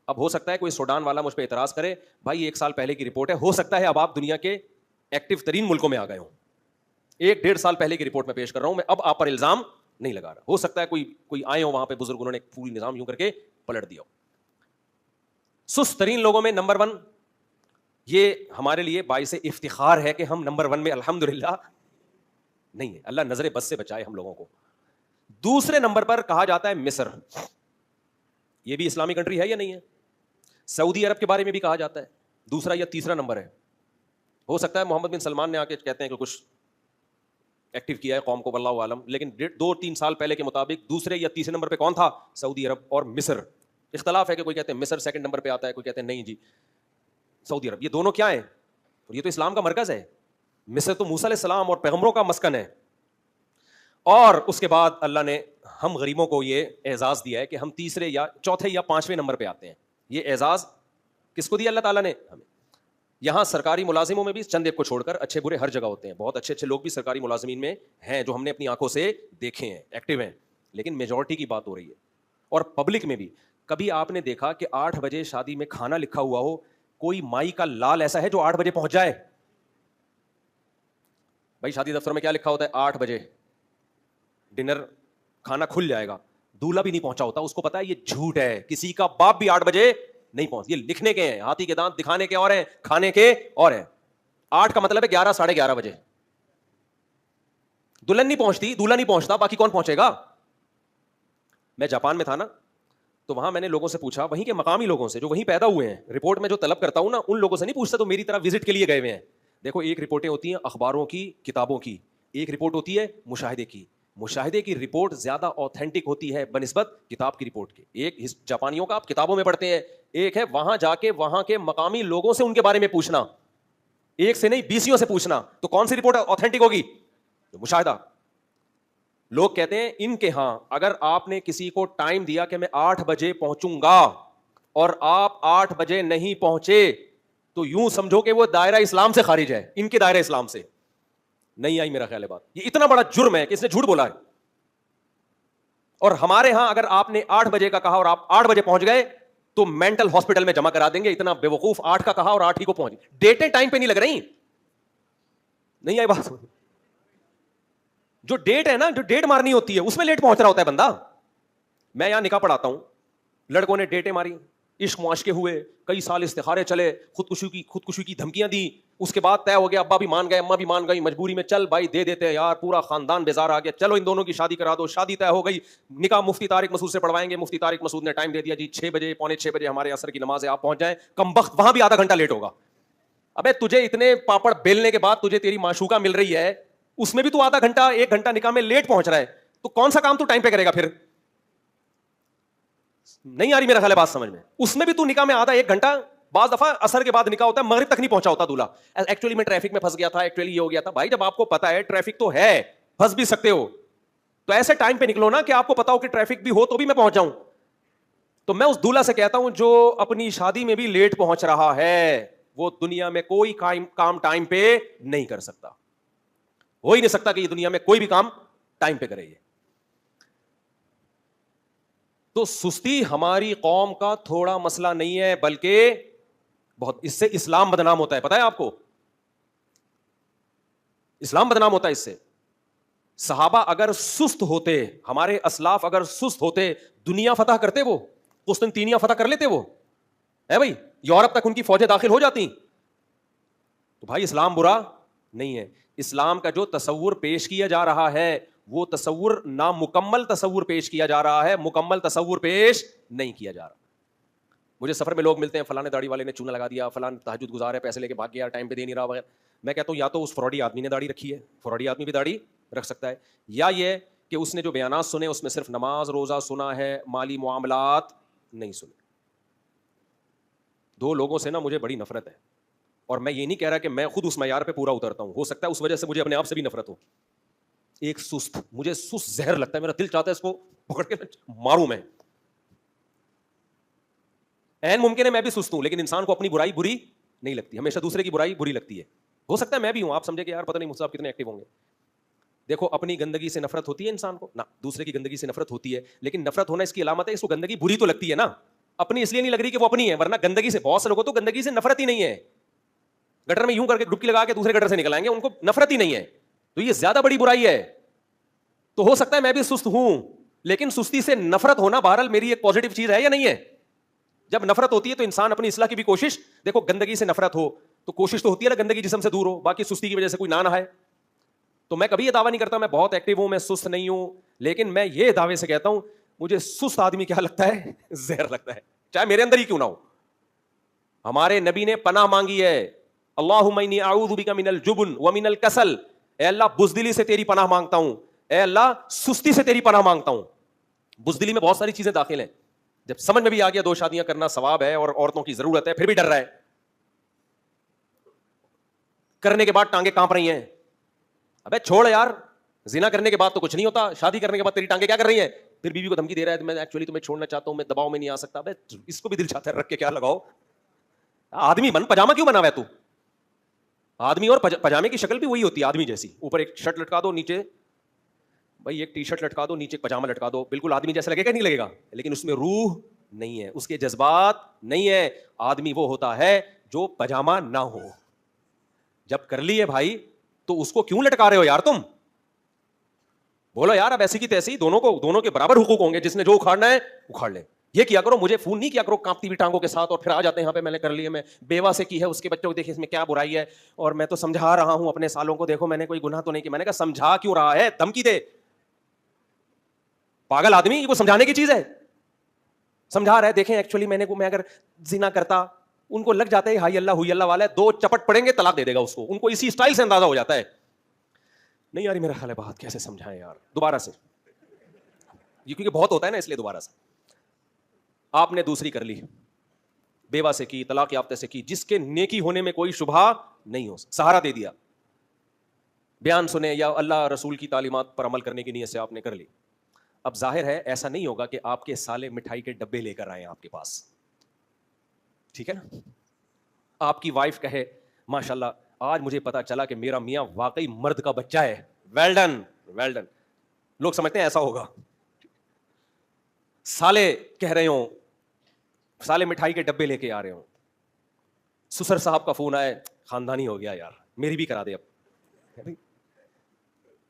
اب ہو سکتا ہے کوئی سوڈان والا مجھ پہ اعتراض کرے, بھائی 1 سال پہلے کی رپورٹ ہے, ہو سکتا ہے اب آپ دنیا کے ایکٹیو ترین ملکوں میں آ گئے ہوں. 1-1.5 سال پہلے کی رپورٹ میں پیش کر رہا ہوں, میں اب آپ پر الزام نہیں لگا رہا. ہو سکتا ہے کوئی آئے ہو وہاں پہ بزرگ, انہوں نے پوری نظام یوں کر کے پلٹ دیا ہو. سست ترین لوگوں میں نمبر 1, یہ ہمارے لیے باعث افتخار ہے کہ ہم نمبر 1 میں الحمدللہ نہیں ہے. اللہ نظر بد سے بچائے ہم لوگوں کو. دوسرے نمبر پر کہا جاتا ہے مصر. یہ بھی اسلامی کنٹری ہے یا نہیں ہے؟ سعودی عرب کے بارے میں بھی کہا جاتا ہے, دوسرا یا تیسرا نمبر ہے. ہو سکتا ہے محمد بن سلمان نے آ کے کہتے ہیں کہ کچھ ایکٹیو کیا ہے قوم کو, واللہ عالم, لیکن 2-3 سال پہلے کے مطابق دوسرے یا تیسرے نمبر پہ کون تھا؟ سعودی عرب اور مصر. اختلاف ہے کہ کوئی کہتے ہیں مصر سیکنڈ نمبر پہ آتا ہے, کوئی کہتے ہیں نہیں جی سعودی عرب. یہ دونوں کیا ہیں؟ یہ تو اسلام کا مرکز ہے. مصر تو موسیٰ علیہ السلام اور پیغمبروں کا مسکن ہے. اور اس کے بعد اللہ نے ہم غریبوں کو یہ اعزاز دیا ہے کہ ہم تیسرے یا چوتھے یا 5ویں نمبر پہ آتے ہیں. یہ اعزاز کس کو دیا اللہ تعالیٰ نے؟ ہمیں. یہاں سرکاری ملازموں میں بھی چند ایک کو چھوڑ کر اچھے برے ہر جگہ ہوتے ہیں, بہت اچھے اچھے لوگ بھی سرکاری ملازمین میں ہیں جو ہم نے اپنی آنکھوں سے دیکھے ہیں, ایکٹیو ہیں, لیکن میجورٹی کی بات ہو رہی ہے. اور پبلک میں بھی کبھی آپ نے دیکھا کہ 8 بجے شادی میں کھانا لکھا ہوا ہو, کوئی مائی کا لال ایسا ہے جو 8 بجے پہنچ جائے؟ بھائی شادی دفتر میں کیا لکھا ہوتا ہے؟ 8 بجے ڈنر کھانا کھل جائے گا. دولہا بھی نہیں پہنچا ہوتا, اس کو پتا ہے یہ جھوٹ ہے, کسی کا باپ بھی 8 بجے نہیں پہنچ. یہ لکھنے کے ہیں, ہاتھی کے دانت دکھانے کے اور ہیں, کھانے کے اور ہیں. 8 کا مطلب ہے 11 ساڑھے 11 بجے. دلہن نہیں پہنچتی, دولہا نہیں پہنچتا, باقی کون پہنچے گا؟ میں جاپان میں تھا نا, تو وہاں میں نے لوگوں سے پوچھا, وہیں کے مقامی لوگوں سے جو وہیں پیدا ہوئے ہیں. رپورٹ میں جو طلب کرتا ہوں نا, ان لوگوں سے نہیں پوچھتا تو میری طرح وزٹ کے لیے گئے ہوئے ہیں. دیکھو ایک رپورٹیں ہوتی ہیں اخباروں کی, کتابوں کی, ایک رپورٹ ہوتی ہے مشاہدے کی. مشاہدے کی رپورٹ زیادہ آتھینٹک ہوتی ہے بنسبت کتاب کی رپورٹ کے. ایک جاپانیوں کا آپ کتابوں میں پڑھتے ہیں, ایک ہے وہاں جا کے وہاں کے مقامی لوگوں سے ان کے بارے میں پوچھنا, ایک سے نہیں 20 سے پوچھنا. تو کون سی رپورٹ آتھینٹک ہوگی؟ مشاہدہ. لوگ کہتے ہیں ان کے ہاں اگر آپ نے کسی کو ٹائم دیا کہ میں 8 بجے پہنچوں گا اور آپ 8 بجے نہیں پہنچے تو یوں سمجھو کہ وہ دائرہ اسلام سے خارج ہے, ان کے دائرہ اسلام سے نہیں آئی میرا خیال ہے بات. یہ اتنا بڑا جرم ہے کہ اس نے جھوٹ بولا ہے. اور ہمارے ہاں اگر آپ نے 8 بجے کا کہا اور آپ 8 بجے پہنچ گئے تو مینٹل ہاسپٹل میں جمع کرا دیں گے. اتنا بے وقوف, 8 کا کہا اور 8 ہی کو پہنچ. ڈیٹیں ٹائم پہ نہیں لگ رہی. نہیں آئی بات؟ جو ڈیٹ ہے نا, جو ڈیٹ مارنی ہوتی ہے اس میں لیٹ پہنچ رہا ہوتا ہے بندہ. میں یہاں نکاح پڑھاتا ہوں, لڑکوں نے ڈیٹیں ماری, عشق معاشقے ہوئے, کئی سال استخارے چلے, خودکشی کی دھمکیاں دی, اس کے بعد طے ہو گیا, ابا بھی مان گئے, اماں بھی مان گئی, مجبوری میں چل بھائی دے دیتے ہیں یار, پورا خاندان بیزار آ گیا, چلو ان دونوں کی شادی کرا دو. شادی طے ہو گئی, نکاح مفتی طارق مسعود سے پڑھوائیں گے. مفتی طارق مسعود نے ٹائم دے دیا جی 6 بجے, پونے 6 بجے ہمارے عصر کی نماز ہے, آپ پہنچ جائیں. کم بخت وہاں بھی آدھا گھنٹہ لیٹ ہوگا. ابے تجھے اتنے پاپڑ بیلنے کے بعد تجھے تیری معشوقہ مل رہی ہے, اس میں بھی تو آدھا گھنٹہ 1 گھنٹہ نکاح میں لیٹ پہنچ رہا ہے, تو کون سا کام تو ٹائم پہ کرے گا پھر؟ نہیں آ رہی میرا خیال ہے بات سمجھ میں. اس میں بھی تو نکاح میں آدھا 1 گھنٹہ, بعض دفعہ عصر کے بعد نکاح ہوتا ہے, مغرب تک نہیں پہنچا ہوتا دولہا. ایکچولی میں ٹریفک میں پھنس گیا تھا, ایکچولی یہ ہو گیا تھا. بھائی جب آپ کو پتا ہے ٹریفک تو ہے, پھنس بھی سکتے ہو, تو ایسے ٹائم پہ نکلو نا کہ آپ کو پتا ہو کہ ٹریفک بھی ہو تو بھی میں پہنچ جاؤں. تو میں اس دولہا سے کہتا ہوں جو اپنی شادی میں بھی لیٹ پہنچ رہا ہے, وہ دنیا میں کوئی کام ٹائم پہ نہیں کر سکتا. ہو ہی نہیں سکتا کہ یہ دنیا میں کوئی بھی کام ٹائم پہ کرے. تو سستی ہماری قوم کا تھوڑا مسئلہ نہیں ہے, بلکہ بہت. اس سے اسلام بدنام ہوتا ہے, پتا ہے آپ کو؟ اسلام بدنام ہوتا ہے اس سے. صحابہ اگر سست ہوتے, ہمارے اسلاف اگر سست ہوتے, دنیا فتح کرتے, وہ قسطنطینیہ فتح کر لیتے, وہ ہے بھائی, یورپ تک ان کی فوجیں داخل ہو جاتی. تو بھائی اسلام برا نہیں ہے. اسلام کا جو تصور پیش کیا جا رہا ہے وہ تصور نامکمل تصور پیش کیا جا رہا ہے, مکمل تصور پیش نہیں کیا جا رہا. مجھے سفر میں لوگ ملتے ہیں, فلاں داڑھی والے نے چونا لگا دیا, فلاں تہجد گزار ہے, پیسے لے کے بھاگ گیا, ٹائم پہ دے نہیں رہا وغیرہ. میں کہتا ہوں یا تو اس فراڈی آدمی نے داڑھی رکھی ہے, فراڈی آدمی بھی داڑھی رکھ سکتا ہے, یا یہ کہ اس نے جو بیانات سنے اس میں صرف نماز روزہ سنا ہے, مالی معاملات نہیں سنے. 2 لوگوں سے نا مجھے بڑی نفرت ہے, اور میں یہ نہیں کہہ رہا کہ میں خود اس معیار پہ پورا اترتا ہوں, ہو سکتا ہے اس وجہ سے مجھے اپنے آپ سے بھی نفرت ہو. ایک سست, مجھے سست زہر لگتا ہے, میرا دل چاہتا ہے اس کو پکڑ کے ماروں میں. این ممکن ہے میں بھی سست ہوں, لیکن انسان کو اپنی برائی بری نہیں لگتی, ہمیشہ دوسرے کی برائی بری لگتی ہے. ہو سکتا ہے میں بھی ہوں, آپ سمجھے کہ یار پتہ نہیں مجھ سے آپ کتنے ایکٹیو ہوں گے. دیکھو اپنی گندگی سے نفرت ہوتی ہے انسان کو, نہ دوسرے کی گندگی سے نفرت ہوتی ہے, لیکن نفرت ہونا اس کی علامت ہے اس کو گندگی بری تو لگتی ہے نا. اپنی اس لیے نہیں لگ رہی کہ وہ اپنی ہے, ورنہ گندگی سے, بہت سے لوگوں تو گندگی سے نفرت ہی نہیں ہے, گٹر میں یوں کر کے ڈبکی لگا کے دوسرے گٹر سے نکل آئیں گے, ان کو نفرت ہی نہیں ہے, تو یہ زیادہ بڑی برائی ہے. تو ہو سکتا ہے میں بھی سست ہوں, لیکن سستی سے نفرت ہونا بہرحال میری ایک پازیٹو چیز ہے یا نہیں ہے؟ جب نفرت ہوتی ہے تو انسان اپنی اصلاح کی بھی کوشش, دیکھو گندگی سے نفرت ہو تو کوشش تو ہوتی ہے نا گندگی جسم سے دور ہو, باقی سستی کی وجہ سے کوئی نہ نہائے. تو میں کبھی یہ دعویٰ نہیں کرتا میں بہت ایکٹیو ہوں, میں سست نہیں ہوں, لیکن میں یہ دعوے سے کہتا ہوں مجھے سست آدمی کیا لگتا ہے, زہر لگتا ہے, چاہے میرے اندر ہی کیوں نہ ہو. ہمارے نبی نے پناہ مانگی ہے, اللہم انی اعوذ بک من الجبن ومن الکسل, اے اللہ بزدلی سے تیری پناہ مانگتا ہوں, اے اللہ سستی سے تیری پناہ مانگتا ہوں. بزدلی میں بہت ساری چیزیں داخل ہیں, جب سمجھ میں بھی آ گیا 2 شادیاں کرنا ثواب ہے اور عورتوں کی ضرورت ہے, پھر بھی ڈر رہا ہے, کرنے کے بعد ٹانگیں کانپ رہی ہیں, ابے چھوڑ یار, زنا کرنے کے بعد تو کچھ نہیں ہوتا, شادی کرنے کے بعد تیری ٹانگیں کیا کر رہی ہیں, پھر بیوی کو دھمکی دے رہا ہے میں ایکچولی تمہیں چھوڑنا چاہتا ہوں, میں دباؤ میں نہیں آ سکتا. ابے اس کو بھی دل چاہتا ہے رکھ کے کیا لگاؤ, آدمی بن, پجامہ کیوں بنا ہوا ہے تو؟ آدمی اور پجامے کی شکل بھی وہی ہوتی ہے آدمی جیسی, اوپر ایک شرٹ لٹکا دو, نیچے بھائی ایک ٹی شرٹ لٹکا دو, نیچے پجامہ لٹکا دو, بالکل آدمی جیسا لگے گا نہیں لگے گا, لیکن اس میں روح نہیں ہے, اس کے جذبات نہیں ہے. آدمی وہ ہوتا ہے جو پجامہ نہ ہو. جب کر لیے بھائی تو اس کو کیوں لٹکا رہے ہو یار تم, بولو یار اب ایسی کی تیسی, دونوں کے برابر حقوق ہوں گے, جس نے جو اکھاڑنا ہے اکھاڑ لے. یہ کیا کرو, مجھے فون نہیں کیا کرو کانپتی ہوئی ٹانگوں کے ساتھ اور پھر آ جاتے ہیں یہاں پہ میں نے کر لیے, میں بیوہ سے کی ہے, اس کے بچوں کو دیکھیں اس میں کیا برائی ہے, اور میں تو سمجھا رہا ہوں اپنے سالوں کو, دیکھو میں نے کوئی گناہ تو نہیں کیا. میں نے کہا سمجھا کیوں رہا ہے, دھمکی دے, پاگل آدمی, وہ سمجھانے کی چیز ہے. سمجھا رہا ہے دیکھیں ایکچولی میں اگر زنا کرتا, ان کو لگ جاتا ہے ہائی اللہ ہوئی اللہ والا ہے, 2 چپٹ پڑیں گے طلاق دے دے گا اس کو, ان کو اسی اسٹائل سے اندازہ ہو جاتا ہے. نہیں یار میرا خیال ہے بات کیسے سمجھائیں یار دوبارہ سے, یہ کیونکہ بہت ہوتا ہے نا اس لیے دوبارہ سے. آپ نے دوسری کر لی, بیوہ سے کی, طلاق یافتہ سے کی, جس کے نیکی ہونے میں کوئی شبہ نہیں ہو, سہارا دے دیا, بیان سنے یا اللہ رسول کی تعلیمات پر عمل کرنے کی نیت سے آپ نے کر لی. اب ظاہر ہے ایسا نہیں ہوگا کہ آپ کے سالے مٹھائی کے ڈبے لے کر آئے آپ کے پاس, ٹھیک ہے نا, آپ کی وائف کہے ماشاءاللہ آج مجھے پتا چلا کہ میرا میاں واقعی مرد کا بچہ ہے, ویل ڈن ویل ڈن, لوگ سمجھتے ہیں ایسا ہوگا. سالے کہہ رہے ہوں, سالے مٹھائی کے ڈبے لے کے آ رہے ہوں, سسر صاحب کا فون آئے, خاندانی ہو گیا یار میری بھی کرا دے اب.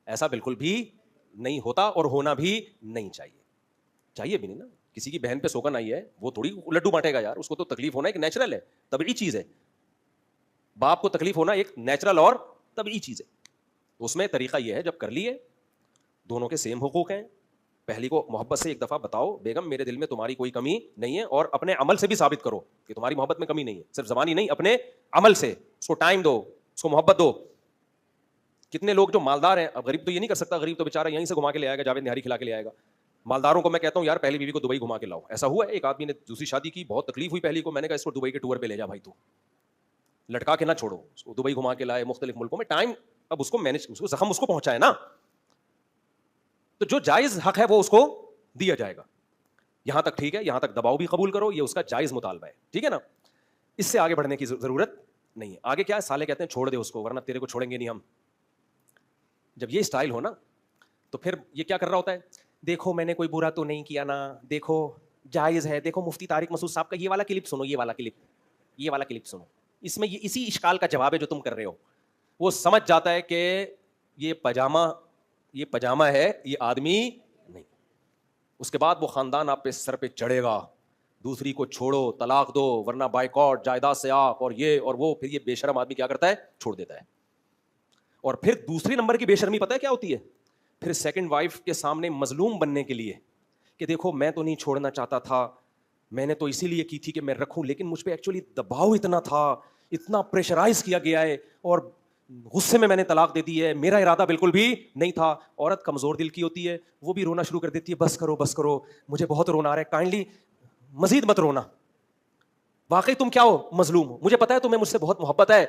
ایسا بالکل بھی نہیں ہوتا اور ہونا بھی نہیں چاہیے بھی نہیں نا. کسی کی بہن پہ سوکن آئی ہے, وہ تھوڑی لڈو بانٹے گا یار, اس کو تو تکلیف ہونا ایک نیچرل ہے, طبیعی چیز ہے. باپ کو تکلیف ہونا ایک نیچرل اور طبیعی چیز ہے. اس میں طریقہ یہ ہے جب کر لیے دونوں کے سیم حقوق ہیں, پہلی کو محبت سے ایک دفعہ بتاؤ بیگم میرے دل میں تمہاری کوئی کمی نہیں ہے, اور اپنے عمل سے بھی ثابت کرو کہ تمہاری محبت میں کمی نہیں ہے, صرف زبانی نہیں, اپنے عمل سے. اس کو ٹائم دو, اس کو محبت دو. کتنے لوگ جو مالدار ہیں, اب غریب تو یہ نہیں کر سکتا, غریب تو بیچارہ یہیں سے گھما کے لے آئے گا, جاوید نہاری کھلا کے لے آئے گا. مالداروں کو میں کہتا ہوں یار پہلی بیوی کو دبئی گھما کے لاؤ. ایسا ہوا ہے ایک آدمی نے دوسری شادی کی, بہت تکلیف ہوئی پہلی کو, میں نے کہا اس کو دبئی کے ٹور پہ لے جا بھائی, تو لٹکا کے نہ چھوڑو اس کو, دبئی گھما کے لائے, مختلف ملکوں میں ٹائم, اب اس کو مینج, اس کو زخم اس کو پہنچا ہے نا, تو جو جائز حق ہے وہ اس کو دیا جائے گا. یہاں تک ٹھیک ہے, یہاں تک دباؤ بھی قبول کرو, یہ اس کا جائز مطالبہ ہے, ٹھیک ہے نا, اس سے آگے بڑھنے کی ضرورت نہیں ہے. آگے کیا ہے, سالے کہتے ہیں چھوڑ دے اس کو ورنہ تیرے کو چھوڑیں گے نہیں ہم. جب یہ اسٹائل ہو نا تو پھر یہ کیا کر رہا ہوتا ہے, دیکھو میں نے کوئی برا تو نہیں کیا نا, دیکھو جائز ہے, دیکھو مفتی طارق مسعود صاحب کا یہ والا کلپ سنو, یہ والا کلپ سنو, اس میں یہ اسی اشکال کا جواب ہے جو تم کر رہے ہو. وہ سمجھ جاتا ہے کہ یہ پجامہ ہے, یہ آدمی نہیں. اس کے بعد وہ خاندان آپ پہ سر پہ چڑھے گا, دوسری کو چھوڑو, طلاق دو, ورنہ بائیکاٹ, جائیداد سے آپ, اور یہ اور وہ. پھر یہ بے شرم آدمی کیا کرتا ہے, چھوڑ دیتا ہے. اور پھر دوسری نمبر کی بے شرمی پتہ ہے کیا ہوتی ہے, پھر سیکنڈ وائف کے سامنے مظلوم بننے کے لیے کہ دیکھو میں تو نہیں چھوڑنا چاہتا تھا, میں نے تو اسی لیے کی تھی کہ میں رکھوں, لیکن مجھ پہ ایکچولی دباؤ اتنا تھا, اتنا پریشرائز کیا گیا ہے, اور غصے میں نے طلاق دے دی ہے, میرا ارادہ بالکل بھی نہیں تھا. عورت کمزور دل کی ہوتی ہے, وہ بھی رونا شروع کر دیتی ہے, بس کرو مجھے بہت رونا آ رہا ہے, کائنڈلی مزید مت رونا. واقعی تم کیا ہو, مظلوم ہو, مجھے پتا ہے تمہیں مجھ سے بہت محبت ہے,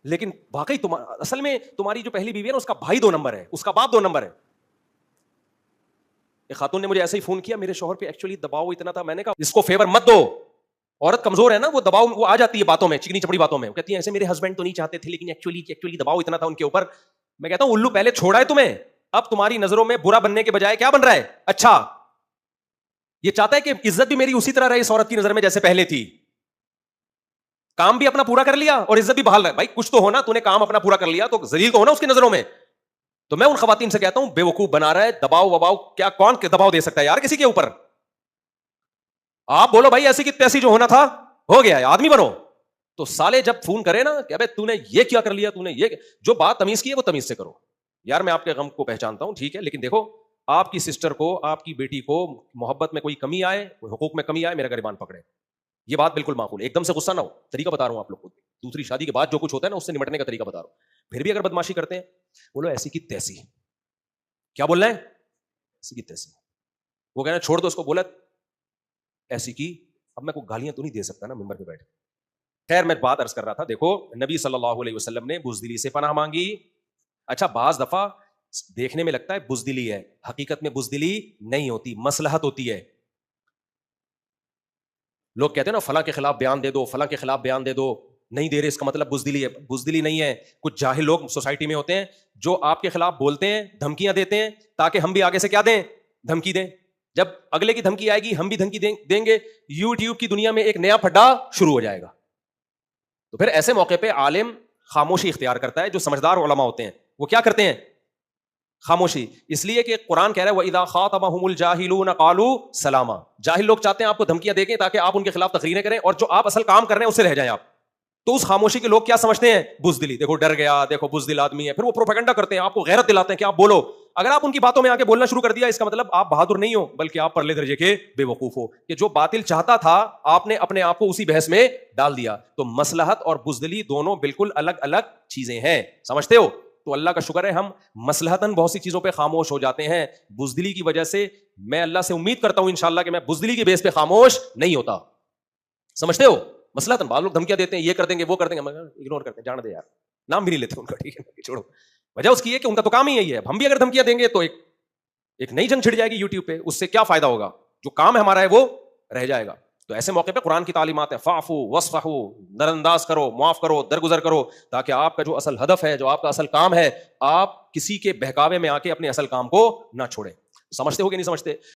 لیکن واقعی اصل میں تمہاری جو پہلی بیوی ہے نا, اس کا بھائی 2 نمبر ہے, اس کا باپ 2 نمبر ہے. ایک خاتون نے مجھے ایسے ہی فون کیا, میرے شوہر پہ ایکچولی دباؤ اتنا تھا, میں نے کہا اس کو فیور مت دو, عورت کمزور ہے نا, وہ دباؤ وہ آ جاتی ہے باتوں میں, چکنی چپڑی باتوں میں, وہ کہتی ہے ایسے میرے ہسبینڈ تو نہیں چاہتے تھے لیکن ایکچولی دباؤ اتنا تھا ان کے اوپر. میں کہتا ہوں الو پہلے چھوڑا ہے تمہیں, اب تمہاری نظروں میں برا بننے کے بجائے کیا بن رہا ہے, اچھا. یہ چاہتا ہے کہ عزت بھی میری اسی طرح رہے اس عورت کی نظر میں جیسے پہلے تھی. کام بھی اپنا پورا کر لیا اور عزت بھی بحال رہا. بھائی کچھ تو ہونا, تو نے کام اپنا پورا کر لیا تو ذلیل تو ہونا اس کی نظروں میں. تو میں ان خواتین سے کہتا ہوں بے وقوف بنا رہا ہے, دباؤ وباؤ کیا, کون دباؤ دے سکتا ہے یار کسی کے اوپر؟ آپ بولو بھائی ایسی کی تیسی جو ہونا تھا ہو گیا ہے, آدمی بنو. تو سالے جب فون کرے نا کہ ابے تو نے یہ کیا کر لیا, تو نے یہ, جو بات تمیز کی ہے وہ تمیز سے کرو. یار میں آپ کے غم کو پہچانتا ہوں ٹھیک ہے, لیکن دیکھو آپ کی سسٹر کو, آپ کی بیٹی کو محبت میں کوئی کمی آئے, کوئی حقوق میں کمی آئے, میرا گریبان پکڑے. یہ بات بالکل معقول ہے, ایک دم سے غصہ نہ ہو, طریقہ بتا رہا ہوں آپ لوگ کو. دوسری شادی کے بعد جو کچھ ہوتا ہے نا اس سے نمٹنے کا طریقہ بتا رہا ہوں. پھر بھی اگر بدماشی کرتے ہیں بولو ایسی کی تیسی. کیا بول رہے ہیں؟ ایسی کی تیسی. وہ کہنا چھوڑ دو اس کو, بولا ایسی کی. اب میں کوئی گالیاں تو نہیں دے سکتا نا ممبر پہ بیٹھ. خیر میں بات عرض کر رہا تھا, دیکھو نبی صلی اللہ علیہ وسلم نے بزدلی سے پناہ مانگی. اچھا بعض دفعہ دیکھنے میں لگتا ہے بزدلی ہے, حقیقت میں بزدلی نہیں ہوتی, مصلحت ہوتی ہے. لوگ کہتے ہیں نا فلاں کے خلاف بیان دے دو, فلاں کے خلاف بیان دے دو, نہیں دے رہے اس کا مطلب بزدلی ہے. بزدلی نہیں ہے. کچھ جاہل لوگ سوسائٹی میں ہوتے ہیں جو آپ کے خلاف بولتے ہیں, دھمکیاں دیتے ہیں تاکہ ہم بھی آگے سے کیا دیں, دھمکی دیں. جب اگلے کی دھمکی آئے گی ہم بھی دھمکی دیں گے. یوٹیوب کی دنیا میں ایک نیا پھڈا شروع ہو جائے گا. تو پھر ایسے موقع پہ عالم خاموشی اختیار کرتا ہے. جو سمجھدار علماء ہوتے ہیں وہ کیا کرتے ہیں, خاموشی. اس لیے کہ قرآن کہہ رہا ہے وَإِذَا خَاطَبَهُمُ الْجَاهِلُونَ قَالُوا سَلَامًا. جاہل لوگ چاہتے ہیں آپ کو دھمکیاں دیں تاکہ آپ ان کے خلاف تقریریں کریں اور جو آپ اصل کام کر رہے ہیں اس سے رہ جائیں آپ. تو اس خاموشی کے لوگ کیا سمجھتے ہیں, بزدلی. دیکھو ڈر گیا, دیکھو بزدل آدمی ہے. پھر وہ پروپیگنڈا کرتے ہیں, آپ کو غیرت دلاتے ہیں کہ آپ بولو. اگر آپ ان کی باتوں میں آ کے بولنا شروع کر دیا اس کا مطلب آپ بہادر نہیں ہو بلکہ آپ پرلے درجے کے بے وقوف ہو, کہ جو باطل چاہتا تھا آپ نے اپنے آپ کو اسی بحث میں ڈال دیا. تو مصلحت اور بزدلی دونوں بالکل الگ الگ چیزیں ہیں, سمجھتے ہو؟ تو اللہ کا شکر ہے ہم مصلحتاً بہت سی چیزوں پہ خاموش ہو جاتے ہیں. بزدلی کی وجہ سے میں اللہ سے امید کرتا ہوں انشاءاللہ کہ میں بزدلی کی بیس پہ خاموش نہیں ہوتا. سمجھتے ہو؟ مصلحتاً بعض لوگ دھمکیاں دیتے ہیں, یہ کر دیں گے وہ کر دیں گے, اگنور کرتے ہیں, جان دے یار, نام بھی نہیں لیتے ان کا, ٹھیک ہے چھوڑو. وجہ اس کی ہے کہ ان کا تو کام ہی یہی ہے. ہم بھی اگر دھمکیاں دیں گے تو ایک نئی جنگ چھڑ جائے گی یوٹیوب پہ, اس سے کیا فائدہ ہوگا؟ جو کام ہے ہمارا ہے وہ رہ جائے گا. تو ایسے موقع پہ قرآن کی تعلیمات ہے, فاعفو واصفحو, نظر انداز کرو, معاف کرو, درگزر کرو, تاکہ آپ کا جو اصل ہدف ہے, جو آپ کا اصل کام ہے, آپ کسی کے بہکاوے میں آ کے اپنے اصل کام کو نہ چھوڑیں. سمجھتے ہو کہ نہیں سمجھتے؟